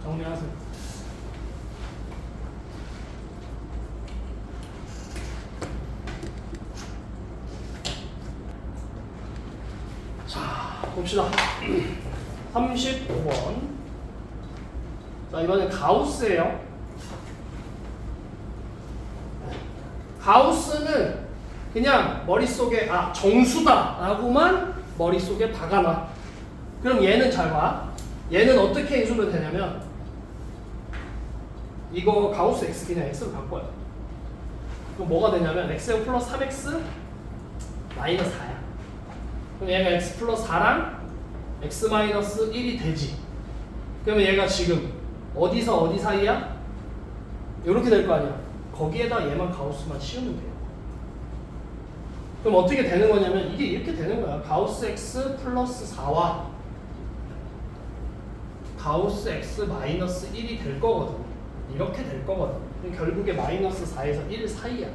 정리하세요. 자, 봅시다. 35번. 자, 이번엔 가우스예요. 가우스는 그냥 머릿속에 정수다라고만 머릿속에 박아놔. 그럼 얘는 잘 봐. 얘는 어떻게 해주면 되냐면 이거 가우스 x 그냥 x로 바꿔요. 그럼 뭐가 되냐면 x제곱 플러스 3x 마이너스 4야. 그럼 얘가 x 플러스 4랑 x 마이너스 1이 되지. 그러면 얘가 지금 어디서 어디 사이야? 이렇게 될 거 아니야. 거기에다 얘만 가우스만 씌우면 돼요. 그럼 어떻게 되는 거냐면 이게 이렇게 되는 거야. 가우스 x 플러스 4와 가우스 x 마이너스 1이 될 거거든. 이렇게 될 거거든. 그럼 결국에 마이너스 4에서 1 사이야.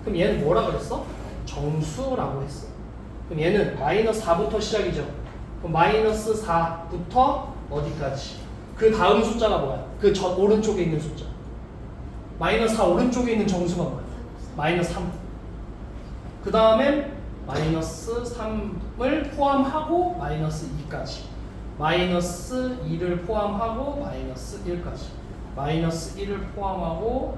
그럼 얘는 뭐라 그랬어? 정수라고 했어. 그럼 얘는 마이너스 4부터 시작이죠. 그럼 마이너스 4부터 어디까지? 그 다음 숫자가 뭐야? 그 오른쪽에 있는 숫자. 마이너스 4 오른쪽에 있는 정수가 뭐야? 마이너스 3. 그 다음엔 마이너스 3을 포함하고 마이너스 2까지. 마이너스 2를 포함하고 마이너스 1까지. 마이너스 1을 포함하고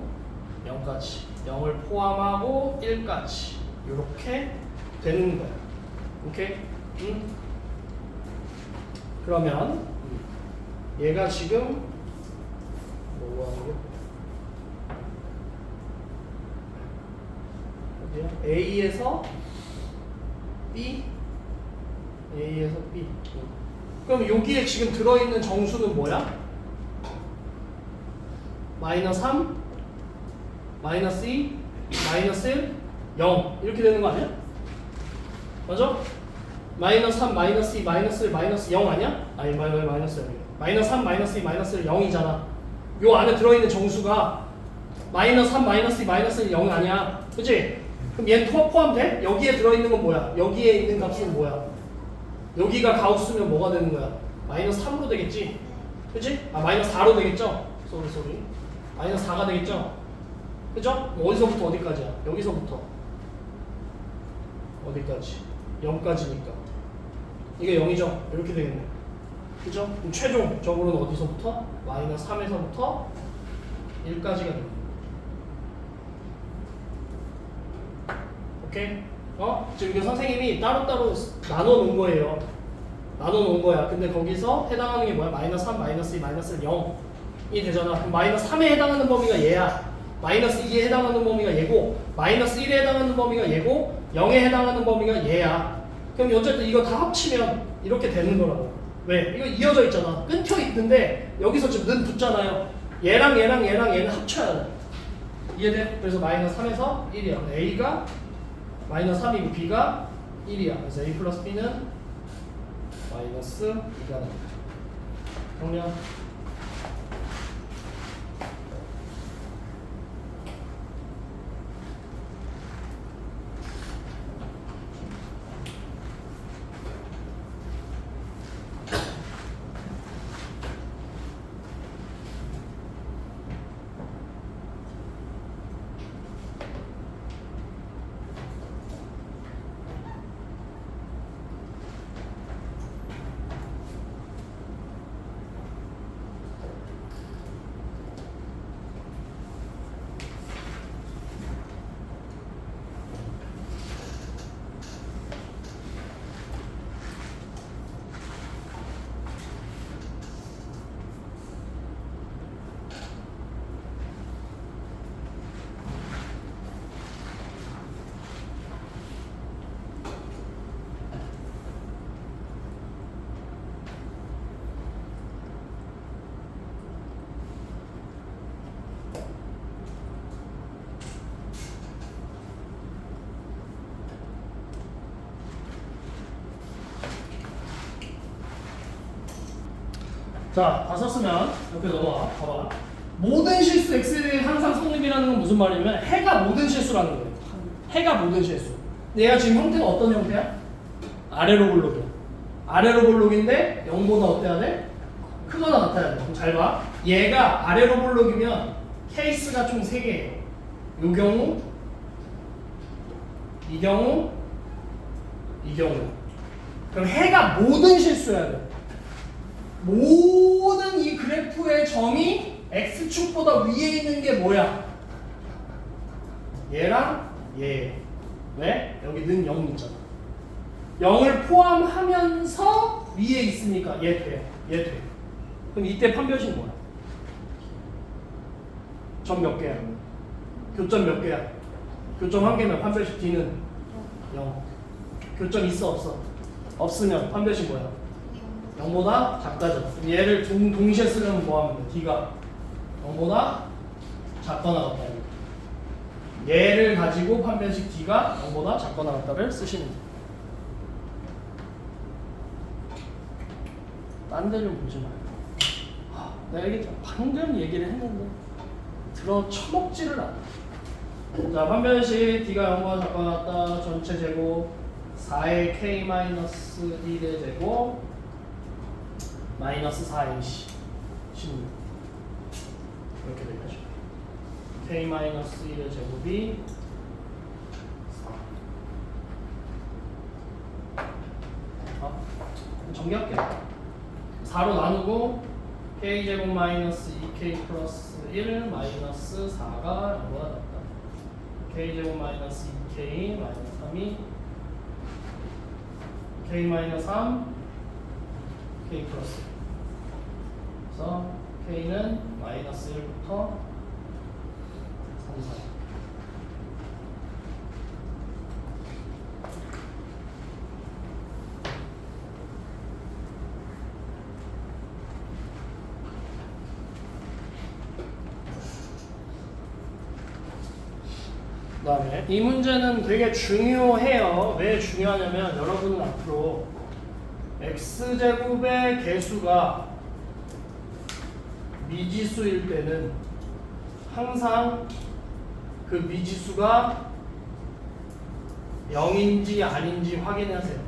0까지. 0을 포함하고 1까지. 이렇게 되는 거야. 오케이? 그러면 얘가 지금 뭐 하는 거? 어디야? A에서 B, A에서 B. 그럼 여기에 지금 들어있는 정수는 뭐야? 마이너스 3, 마이너스 2, 마이너스 1, 0 이렇게 되는 거 아니야? 맞아? 마이너스 3, 마이너스 2, 마이너스 1, 마이너스 0 아니야? 아니 마이너스 0이야. 마이너스 3, 마이너스 2, 마이너스 1, 0이잖아. 요 안에 들어있는 정수가 마이너스 3, 마이너스 2, 마이너스 1, 0 아니야. 그치? 그럼 얘는 포함돼? 여기에 들어있는 건 뭐야? 여기에 있는 값은 뭐야? 여기가 가우스면 뭐가 되는 거야? 마이너스 3으로 되겠지? 그치? 마이너스 4로 되겠죠? 쏘리 마이너스 4가 되겠죠? 그죠? 어디서부터 어디까지야? 여기서부터 어디까지? 0까지니까 이게 0이죠? 이렇게 되겠네. 그죠? 그럼 최종적으로는 어디서부터? 마이너스 3에서부터 1까지가 됩니다. 오케이? 지금 이거 선생님이 따로따로 나눠 놓은 거예요. 나눠 놓은 거야. 근데 거기서 해당하는 게 뭐야? 마이너스 3, 마이너스 2, 마이너스 0이 되잖아. 그럼 마이너스 3에 해당하는 범위가 얘야. 마이너스 2에 해당하는 범위가 얘고, 마이너스 1에 해당하는 범위가 얘고, 0에 해당하는 범위가 얘야. 그럼 어쨌든 이거 다 합치면 이렇게 되는 거라고. 왜? 이거 이어져 있잖아. 끊겨 있는데 여기서 지금 는 붙잖아요. 얘랑 얘는 합쳐야 돼. 이해돼? 그래서 마이너스 3에서 1이야. A가 마이너스 3이고 B가 1이야. 그래서 A 플러스 B는 마이너스 2가 나옵니다. 정리야. 자, 다 썼으면 옆에 넘어와. 봐봐. 모든 실수 x에 항상 성립이라는 건 무슨 말이냐면 해가 모든 실수라는 거예요. 해가 모든 실수. 얘가 지금 형태가 어떤 형태야? 아래로 볼록이야. 아래로 볼록인데 0보다 어때야 돼? 크거나 같아야 돼. 그럼 잘 봐. 얘가 아래로 볼록이면 케이스가 총 3개예요. 요 경우, 이 경우, 이 경우. 그럼 해가 모든 실수여야 돼. 모든 이 그래프의 점이 x축보다 위에 있는 게 뭐야? 얘랑 얘. 왜? 여기는 0 있잖아. 0을 포함하면서 위에 있으니까 얘 돼. 얘 돼. 그럼 이때 판별식 뭐야? 점 몇 개야? 교점 몇 개야? 교점 1개면 판별식 D는 0. 교점 있어 없어? 없으면 판별식 뭐야? 0보다 작다죠. 얘를 동시에 쓰려면 뭐 하면 돼? D가 0보다 작거나 같다. 얘를 가지고 판별식 D가 0보다 작거나 같다를 쓰시면 돼요. 딴 데 좀 보지 말고. 내가 얘기했잖아. 방금 얘기를 했는데 들어 처먹지를 않아. 자, 판별식 D가 0보다 작거나 같다. 전체 제곱 4의 K-1의 제곱 마이너스 4AC 16 이렇게 되겠죠. K-1의 제곱이 4. 정리할게. 4로 나누고 K제곱 마이너스 2K 플러스 1 마이너스 4가 0보다 작다. K제곱 마이너스 2K 마이너스 3이 K 마이너스 3 K 플러스. 그래서 K는 마이너스 1부터 3, 4. 그 다음에 이 문제는 되게 중요해요. 왜 중요하냐면 여러분은 앞으로 x제곱의 개수가 미지수일 때는 항상 그 미지수가 0인지 아닌지 확인하세요.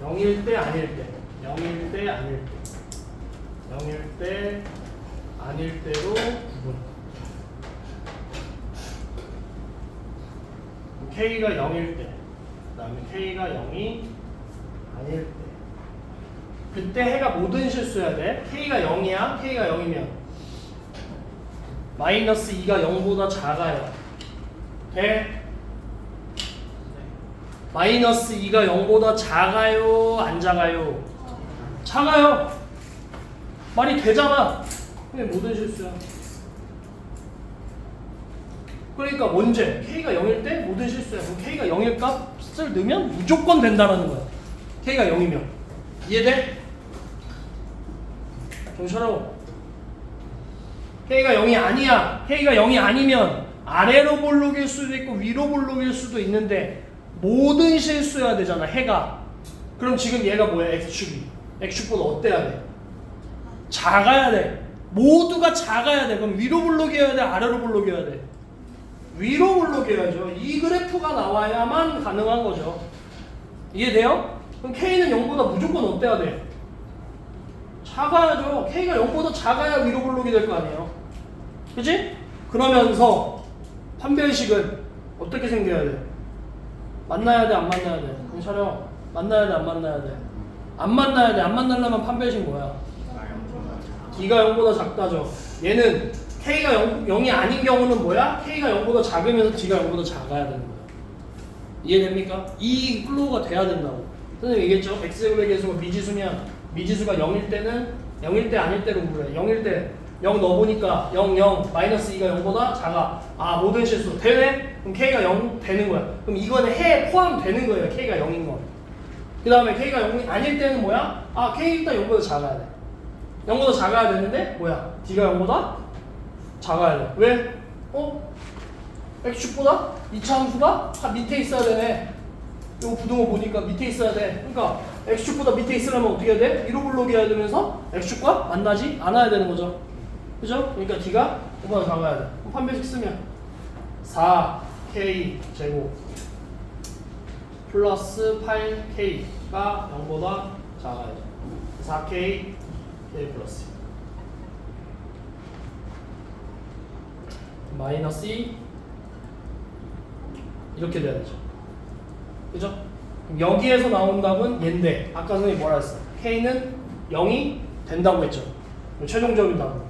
0일 때 아닐 때, 0일 때 아닐 때, 0일 때 아닐 때로 구분. K가 0일 때, 그 다음에 K가 0이 아닐 때, 그때 해가 모든 실수여야 돼. K가 0이야. K가 0이면 마이너스 2가 0보다 작아요. 돼? 마이너스 2가 0보다 작아요? 안 작아요? 작아요. 말이 되잖아. 그게 모든 실수야. 그러니까 문제 K가 0일 때 모든 실수야. 그럼 K가 0일 값을 넣으면 무조건 된다라는 거야. K가 0이면. 이해돼? 정신차려. K가 0이 아니야. K가 0이 아니면 아래로 볼록일 수도 있고 위로 볼록일 수도 있는데 모든 실수여야 되잖아. 해가. 그럼 지금 얘가 뭐야? X축이. X축보다 어때야 돼? 작아야 돼. 모두가 작아야 돼. 그럼 위로 볼록이어야 돼? 아래로 볼록이어야 돼? 위로 볼록이어야죠. 이 그래프가 나와야만 가능한 거죠. 이해돼요? 그럼 K는 0보다 무조건 어때야 돼? 작아야죠. K가 0보다 작아야 위로 볼록이 될 거 아니에요. 그치? 그러면서 판별식은 어떻게 생겨야 돼? 만나야 돼? 안 만나야 돼? 괜찮아요. 만나야 돼? 안 만나야 돼? 안 만나야 돼. 안 만나려면 판별식 뭐야? D가 0보다 작다죠. 얘는 K가 0이 아닌 경우는 뭐야? K가 0보다 작으면서 D가 0보다 작아야 되는 거야. 이해됩니까? 이 플로우가 돼야 된다고. 선생님 얘기했죠? X제곱의 개수가 미지수면 미지수가 0일 때는 0일 때 아닐 때로 구분해. 0일 때 0 넣어보니까 0, 0, 마이너스 2가 0보다 작아. 아, 모든 실수. 되네? 그럼 K가 0 되는 거야. 그럼 이거는 해에 포함되는 거예요. K가 0인 거. 그 다음에 K가 0이 아닐 때는 뭐야? 아, K 일단 0보다 작아야 돼. 0보다 작아야 되는데 뭐야? D가 0보다 작아야 돼. 왜? X축보다? 2차 함수가 밑에 있어야 되네. 요 부등호 보니까 밑에 있어야 돼. 그러니까 x축보다 밑에 있으려면 어떻게 해야 돼? 1호 블록이 해야 되면서 x축과 만나지 않아야 되는 거죠. 그죠? 그러니까 d가 5보다 작아야 돼. 그럼 판별식 쓰면 4k 제곱 플러스 8k가 0보다 작아야죠. 4k k 플러스 마이너스 2 이렇게 돼야 되죠. 그죠? 그럼 여기에서 나온 답은 얘인데 아까 선생님이 뭐라 했어? k는 0이 된다고 했죠. 그럼 최종적인 답은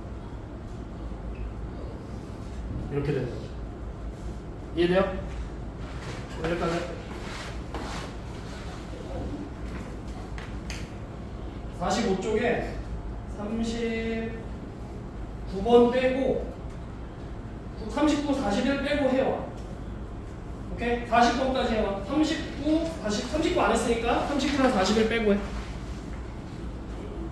이렇게 되는 거죠. 이해돼요? 여기까지 할게요. 45쪽에 39번 빼고 39, 41 빼고 해와. 오케이? 40번까지 해와. 39 안 했으니까 39랑 41 빼고 해.